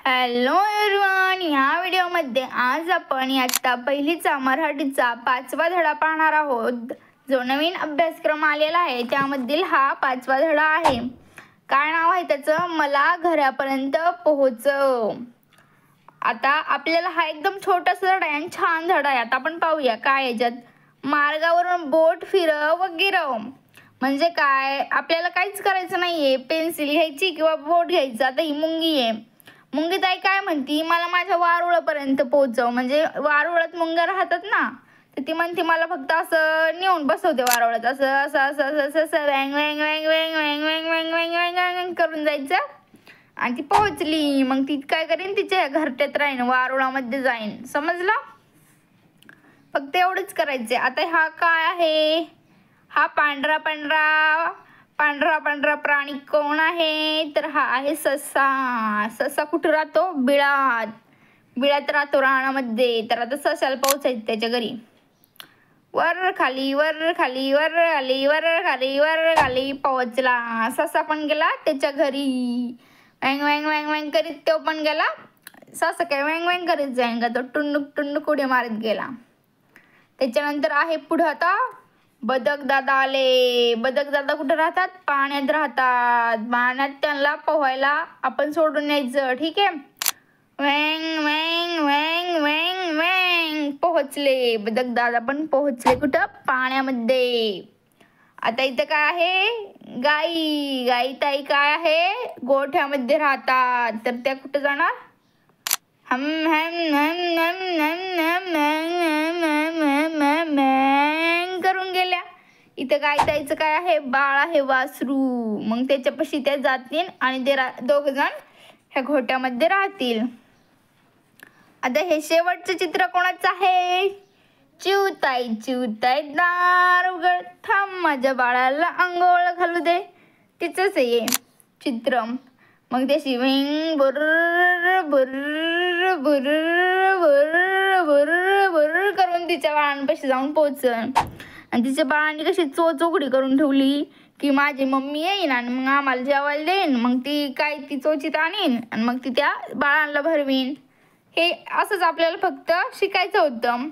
Hello everyone, ह्या व्हिडिओमध्ये आज आपण इयत्ता पहिलीचा मराठीचा 5वा धडा पाहणार आहोत. जो नवीन अभ्यासक्रम आलेला आहे त्यामधील हा 5वा धडा आहे. काय नाव आहे त्याचं? मला घरापर्यंत पोहोचव. आता आपल्याला हा एकदम छोटासा धडा आहे, छान धडा आहे. आता आपण पाहूया काय याच्यात. मार्गावरून बोट फिरव व गिरव. म्हणजे काय, आपल्याला काहीच करायचं नाहीये. पेन्सिल घ्यायची किंवा बोट घ्यायचं. आता ही मुंगी आहे. मुंगी ताई काय म्हणती, मला माझ्या वारुळापर्यंत पोहोचव. म्हणजे वारुळात मुंग्या राहतात ना, तर ती म्हणते मला फक्त असं नेऊन बसवते वारुळात. असं असं असं असं असं Wang Wang Wang Wang Wang Wang Wang Wang Wang Wang करून जायचं. आणि ती पोहोचली. मग ती काय करेन, तिच्या घरट्यात राहीन, वारुळामध्ये जाईन. समजलं? फक्त एवढंच करायचे. आता हा काय आहे? हा पांढरा पांढरा पांढरा पांढरा प्राणी कोण आहे? तर हा आहे ससा. ससा कुठं राहतो? बिळात. बिळात राहतो रानामध्ये. तर आता ससाला पोहोचायचं त्याच्या घरी. वर खाली वर खाली वर खाली वर खाली वर खाली पोहोचला. ससा पण गेला त्याच्या घरी. वँग वँग वँग वँग करीत तो पण गेला. ससा काय वँग वँग करीत जाईन का? तो टुंडुक टुंडुक उडी मारत गेला. त्याच्यानंतर आहे पुढं आता बदक दादा आले. बदक दादा कुठे राहतात? पाण्यात राहतात. पाण्यात त्यांना पोहायला आपण सोडून यायचं. ठीक आहे. Wang Wang Wang Wang Wang पोहोचले. बदक दादा पण पोहोचले कुठं? पाण्यामध्ये. आता इथं काय आहे? गाई. गाई ताई काय आहे? गोठ्यामध्ये राहतात. तर त्या कुठं जाणार? हम हम हम हम हम हम हम हम हम करून गेल्या. इथं गाय ताईचं काय आहे? बाळ आहे, वासरू. मग त्याच्यापाशी त्या जातील आणि ते दोघ जण ह्या घोट्यामध्ये राहतील. आता हे शेवटचं चित्र कोणाचं आहे? चिवताई. चिवताई दार उघड, थांब माझ्या बाळाला अंघोळ घालू दे. तिचंच आहे चित्र. मग त्याशी विंग बुर्र बुर्र बुर्र बुर्र बुर्र बुर्र करून तिच्या बाळांपाशी जाऊन पोहोचन. आणि तिच्या बाळांनी कशी चोचोकडी करून ठेवली की माझी मम्मी येईन आणि मग आम्हाला जेवायला देईन. मग ती काय ती चोचीत आणीन आणि मग ती त्या बाळांना भरवीन. हे असंच आपल्याला फक्त शिकायचं होतं.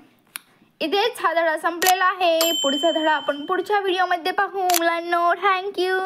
इथेच हा धडा संपलेला आहे. पुढचा धडा आपण पुढच्या व्हिडिओमध्ये पाहू मुलांनो. थँक्यू.